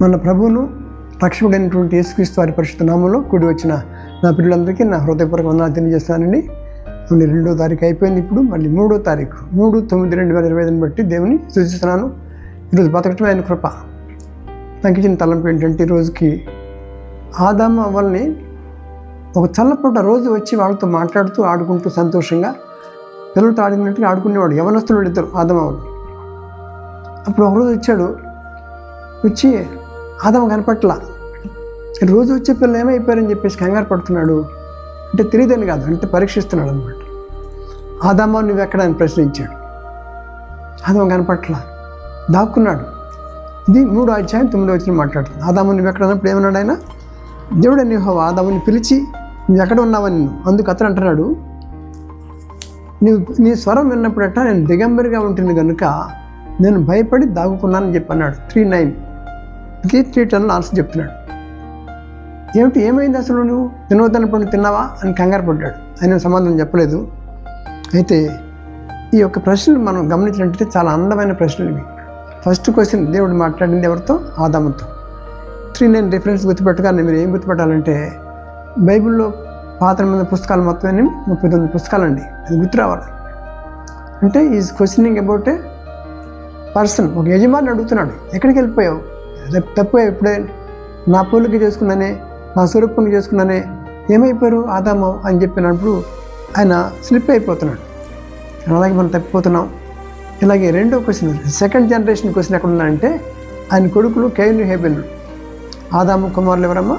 మన ప్రభువును రక్షకుడైనటువంటి యేసుక్రీస్తు వారి పరిశుద్ధ నామంలో కూడి వచ్చిన నా పిల్లలందరికీ నా హృదయపూర్వక వందనాలు తెలియజేస్తానండి. 2వ తారీఖు అయిపోయింది. ఇప్పుడు మళ్ళీ 3వ తారీఖు 3/9/2025 బట్టి దేవుని సూచిస్తున్నాను. ఈరోజు బతకటం ఆయన కృప. నాకు ఇచ్చిన తలంపు ఏంటంటే, ఈ రోజుకి ఆదాము అవ్వల్ని ఒక చల్లపూట రోజు వచ్చి వాళ్ళతో మాట్లాడుతూ ఆడుకుంటూ సంతోషంగా పిల్లలతో ఆడినట్టుగా ఆడుకునేవాడు. యవనస్తులు ఇద్దరు ఆదాము అవ్వలు. అప్పుడు ఒకరోజు వచ్చాడు, వచ్చి ఆదాము కనపట్లా. రోజు వచ్చే పిల్లలు ఏమైపోయారని చెప్పేసి కంగారు పడుతున్నాడు. అంటే తెలియదని కాదు, అంటే పరీక్షిస్తున్నాడు అనమాట. ఆదాము నువ్వెక్కడ అని ప్రశ్నించాడు. ఆదాము కనపట్లా, దాక్కున్నాడు. ఇది 3వ అధ్యాయం 9వ వచనం మాట్లాడుతుంది. ఆదాము నువ్వెక్కడ అన్నప్పుడు ఏమన్నాడు ఆయన? దేవుడు యెహోవా ఆదాముని పిలిచి నువ్వు ఎక్కడ ఉన్నావని అందుకు అతను అంటున్నాడు, నీ స్వరం విన్నప్పుడట నేను దిగంబరిగా ఉంటుంది కనుక నేను భయపడి దాగుకున్నానని చెప్పి అన్నాడు. 3:9కి 3:10 ఆన్సర్ చెప్తున్నాడు. ఏమైంది అసలు, నువ్వు తినవద్దన్న పండు తిన్నావా అని కంగారు పడ్డాడు. ఆయన సమాధానం చెప్పలేదు. అయితే ఈ యొక్క ప్రశ్నలు మనం గమనించినట్లయితే చాలా అందమైన ప్రశ్నలు ఇవి. ఫస్ట్ క్వశ్చన్, దేవుడు మాట్లాడింది ఎవరితో? ఆదాముతో. 3:9 రిఫరెన్స్ గుర్తుపెట్టగానే మీరు ఏం గుర్తుపెట్టాలంటే, బైబిల్లో పాత నిబంధన పుస్తకాలు మొత్తం 39 పుస్తకాలండి. అది గుర్తు రావాలి. అంటే is questioning about a person. ఒక యజమాని అడుగుతున్నాడు, ఎక్కడికి వెళ్ళిపోయావు? తప్పు ఎప్పుడే నా పోలిక చేసుకున్నానే, నా స్వరూపం చేసుకున్నానే, ఏమైపోయారు ఆదాము అని చెప్పినప్పుడు ఆయన స్లిప్ అయిపోతున్నాడు. అలాగే మనం తప్పిపోతున్నాం. ఇలాగే 2వ క్వశ్చన్, సెకండ్ జనరేషన్ క్వశ్చన్ ఎక్కడ ఉన్నాడంటే, ఆయన కొడుకులు కయీను హేబెలు. ఆదాము కుమారులు ఎవరమ్మా?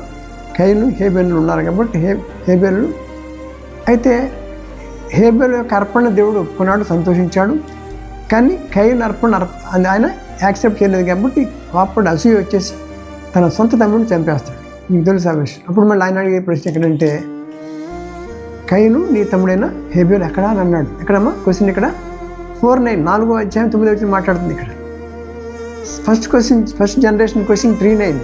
కయీను హేబెలు ఉన్నారు కాబట్టి హేబెలు. అయితే హేబెలు యొక్క అర్పణ దేవుడు ఒప్పుకున్నాడు, సంతోషించాడు. కానీ కయీను అర్పణ ఆయన యాక్సెప్ట్ చేయలేదు కాబట్టి అప్పుడు అసూయ వచ్చేసి తన సొంత తమ్ముడిని చంపేస్తాడు. మీకు తెలుసు ఆ విషయం. అప్పుడు మళ్ళీ ఆయన అడిగే ప్రశ్న ఎక్కడంటే, కయీను నీ తమ్ముడైనా హేబెలు ఎక్కడా అని అన్నాడు. ఎక్కడమ్మా క్వశ్చన్? ఇక్కడ 4:9 4వ అధ్యాయం 9వ వచనం మాట్లాడుతుంది. ఇక్కడ ఫస్ట్ జనరేషన్ క్వశ్చన్ 3:9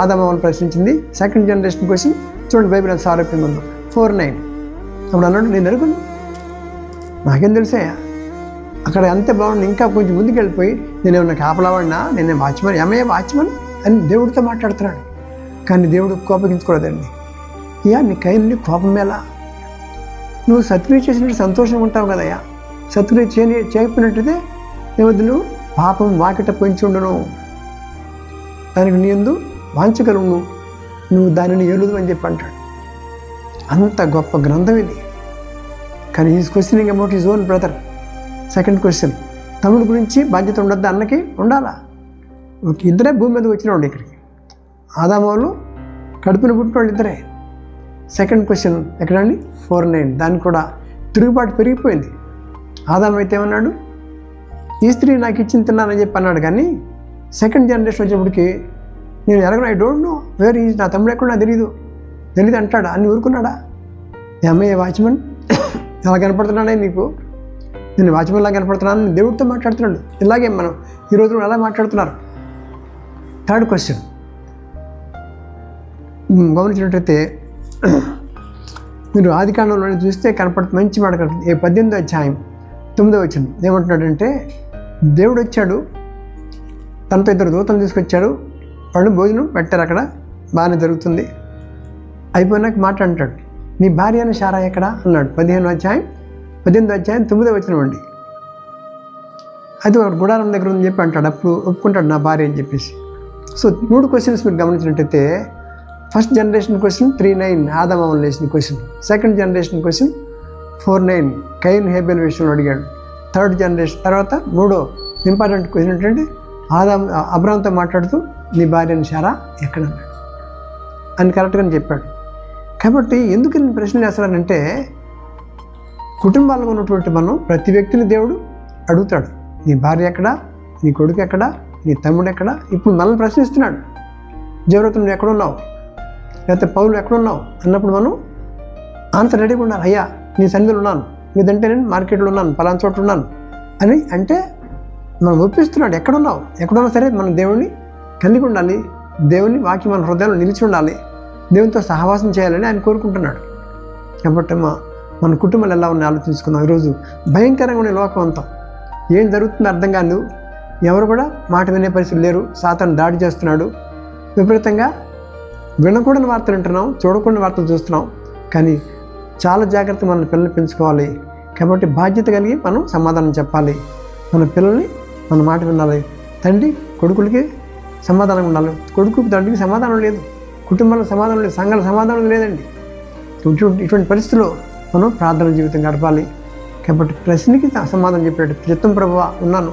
ఆదాము అని ప్రశ్నించింది. సెకండ్ జనరేషన్ క్వశ్చన్ చూడండి, బైబిల్ అది సారూప్యం ఉందో 4:9. అప్పుడు అన్నాడు, నేను ఎరుగును, నాకేం తెలుసాయా, అక్కడ అంతే బాగుంది. ఇంకా కొంచెం ముందుకు వెళ్ళిపోయి నేనేమన్నా కాపలావాడినా, నేనే వాచ్మన్, వాచ్మన్ అని దేవుడితో మాట్లాడుతున్నాడు. కానీ దేవుడు కోపగించుకోలేదండి. నీ కయీను కోపం ఎలా? నువ్వు సత్క్రియ చేసినట్టు సంతోషంగా ఉంటావు కదయ్యా. సత్క్రియ చేయకపోయినట్టయితే ఏమవుతుంది? నువ్వు పాపం వాకిట పొంచి ఉండను, దానికి నీ యందు వాంచగలవు, నువ్వు దానిని ఏలుదు అని చెప్పి అంటాడు. అంత గొప్ప గ్రంథం ఇది. కానీ is questioning about his own brother. Second question, తమ్ముడి గురించి బాధ్యత ఉండద్దా? అన్నకి ఉండాలా? ఇద్దరే భూమి మీదకి వచ్చిన వాళ్ళు ఇక్కడికి. ఆదాము వాళ్ళు కడుపున పుట్టిన వాళ్ళు ఇద్దరే. సెకండ్ క్వశ్చన్ ఎక్కడండి? 4:9. దానికి కూడా తిరుగుబాటు పెరిగిపోయింది. ఆదాము అయితే ఏమన్నాడు? ఈ స్త్రీ నాకు ఇచ్చింది తిన్నానని చెప్పి అన్నాడు. కానీ సెకండ్ జనరేషన్ వచ్చేప్పటికి నేను ఎలాగో I don't know where is, నా తమ్ముడు ఎక్కడ నాకు తెలియదు అంటాడు. అన్ని ఊరుకున్నాడా? వాచ్మన్ ఎలా కనపడుతున్నాడే నీకు? నేను వాచ్మన్లా కనపడుతున్నాను, దేవుడితో మాట్లాడుతున్నాడు. ఇలాగే మనం ఈ రోజు ఎలా మాట్లాడుతున్నారు. థర్డ్ క్వశ్చన్ గమనించినట్టయితే మీరు ఆదికాండంలో చూస్తే కనపడుతుంది, మంచి మాట కనపడుతుంది. 18వ అధ్యాయం 9వ వచనం ఏమంటున్నాడంటే, దేవుడు వచ్చాడు, తనతో 2 దూతలు తీసుకొచ్చాడు, వాళ్ళు భోజనం పెట్టారు. అక్కడ బాగానే జరుగుతుంది. అయిపోయినాక మాట అంటాడు, నీ భార్య అని శారా ఎక్కడ అన్నాడు. 18వ అధ్యాయం 9వ వచనం అండి. అయితే ఒక గుడారం దగ్గర ఉందని చెప్పి అంటాడు. అప్పుడు ఒప్పుకుంటాడు, నా భార్య అని చెప్పేసి. సో 3 క్వశ్చన్స్ మీరు గమనించినట్టయితే, ఫస్ట్ జనరేషన్ క్వశ్చన్ 3:9 ఆదాము అవ్వలు వేసిన క్వశ్చన్. సెకండ్ జనరేషన్ క్వశ్చన్ 4:9 కయీను హేబెల్ విషయంలో అడిగాడు. థర్డ్ జనరేషన్ తర్వాత 3వ ఇంపార్టెంట్ క్వశ్చన్ ఏంటంటే, అబ్రాహాంతో మాట్లాడుతూ నీ భార్యని శారా ఎక్కడ అన్నాడు అని కరెక్ట్గానే చెప్పాడు. కాబట్టి ఎందుకు నేను ప్రశ్నలు వేస్తానంటే, కుటుంబాల్లో ఉన్నటువంటి మనం ప్రతి వ్యక్తిని దేవుడు అడుగుతాడు, నీ భార్య ఎక్కడా, నీ కొడుకు ఎక్కడా, నీ తమ్ముడు ఎక్కడా. ఇప్పుడు మనల్ని ప్రశ్నిస్తున్నాడు, జీవరత్న నువ్వు ఎక్కడున్నావు, లేకపోతే పౌలు ఎక్కడున్నావు అన్నప్పుడు మనం ఆన్సర్ రెడీగా ఉండాలి. అయ్యా నీ సన్నిధిలో ఉన్నాను, లేదంటే నేను మార్కెట్లో ఉన్నాను, పలానా చోట ఉన్నాను అని అంటే మనం ఒప్పిస్తున్నాడు. ఎక్కడున్నా సరే మనం దేవుణ్ణి కలిగి ఉండాలి, దేవుని వాక్యం మన హృదయంలో నిలిచి ఉండాలి, దేవునితో సహవాసం చేయాలని ఆయన కోరుకుంటున్నాడు. కాబట్టి మన కుటుంబాలు ఎలా ఉన్నాయి ఆలోచించుకుందాం. ఈరోజు భయంకరంగా ఉండే లోకం అంతా ఏం జరుగుతుందో అర్థం కాదు. ఎవరు కూడా మాట వినే పరిస్థితులు లేరు. సాతాను దాడి చేస్తున్నాడు. విపరీతంగా వినకూడని వార్తలు వింటున్నాం, చూడకూడని వార్తలు చూస్తున్నాం. కానీ చాలా జాగ్రత్త మన పిల్లల్ని పెంచుకోవాలి. కాబట్టి బాధ్యత కలిగి మనం సమాధానం చెప్పాలి. మన పిల్లల్ని మన మాట వినాలి. తండ్రి కొడుకులకి సమాధానం ఉండాలి, కొడుకు తండ్రికి సమాధానం లేదు, కుటుంబంలో సమాధానం లేదు, సంఘాల సమాధానం లేదండి. ఇటువంటి పరిస్థితుల్లో మనం ప్రార్థన జీవితం గడపాలి. కాబట్టి ప్రశ్నకి సమాధానం చెప్పేటట్టు చిత్తం ప్రభువా ఉన్నాను,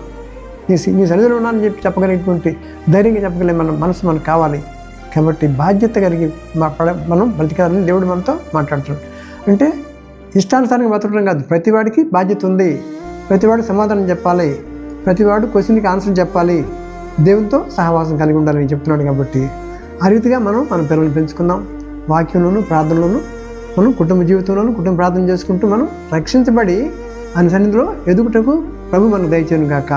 నీ సన్నిధిలో ఉన్నానని చెప్పగలిగినటువంటి ధైర్యంగా చెప్పగలిగే మన మనసు మనకు కావాలి. కాబట్టి బాధ్యత కలిగి మనం బ్రతికాలని దేవుడు మనతో మాట్లాడుతున్నాడు. అంటే ఇష్టానుసారంగా బతకడం కాదు, ప్రతివాడికి బాధ్యత ఉంది, ప్రతివాడు సమాధానం చెప్పాలి, ప్రతివాడు క్వశ్చన్కి ఆన్సర్ చెప్పాలి, దేవునితో సహవాసం కలిగి ఉండాలని చెప్తున్నాడు. కాబట్టి ఆ రీతిగా మనం మన పిల్లల్ని పెంచుకుందాం. వాక్యంలోను ప్రార్థనలోను మనం కుటుంబ జీవితంలోను కుటుంబ ప్రార్థన చేసుకుంటూ మనం రక్షించబడి ఆయన సన్నిధిలో ఎదుగుటకు ప్రభు మనకు దయచేయను గాక.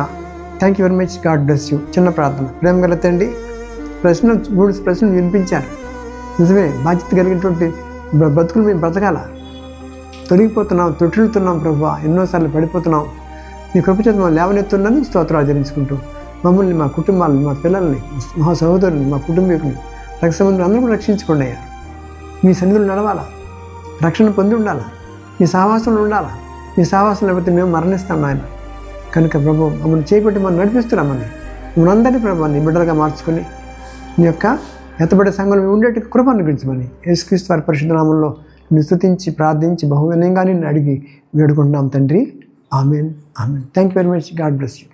Thank you very much. God bless you. చిన్న ప్రార్థన. ప్రేమ గల తండ్రి, 3 ప్రశ్నలు వినిపించారు. నిజమే, బాధ్యత కలిగినటువంటి బతుకులు మేము బ్రతకాల. తొలగిపోతున్నాం, తొట్టిల్లుతున్నాం ప్రభువా, ఎన్నోసార్లు పడిపోతున్నాం. నీ కృపచేత మమ్మల్ని లేవనెత్తున్నందుకు స్తోత్రాలు ఆచరించుకుంటూ మమ్మల్ని, మా కుటుంబాలని, మా పిల్లల్ని, మా సహోదరుని, మా కుటుంబీకుని, రక్షబంధువులు అందరూ కూడా రక్షించుకోండి అయ్యా. మీ సన్నిధులు నడవాలా, రక్షణ పొంది ఉండాలా, మీ సహవాసంలో ఉండాలా. మీ సహవాసం లేకపోతే మేము మరణిస్తాం ఆయన. కనుక ప్రభు మమ్మల్ని చేపట్టి మనం నడిపిస్తున్నామని మమ్మల్ని అందరినీ ప్రభు నీ బిడ్డలుగా మార్చుకొని నీ యొక్క ఎత్తబడే సంఘంలో ఉండేటి కృప అనుగ్రహించమని యేసుక్రీస్తు వారి పరిశుద్ధ నామంలో నిన్ను స్తుతించి ప్రార్థించి బహువినయంగా నిన్ను అడిగి వేడుకుంటున్నాం తండ్రి. Amen, amen. Thank you very much. God bless you.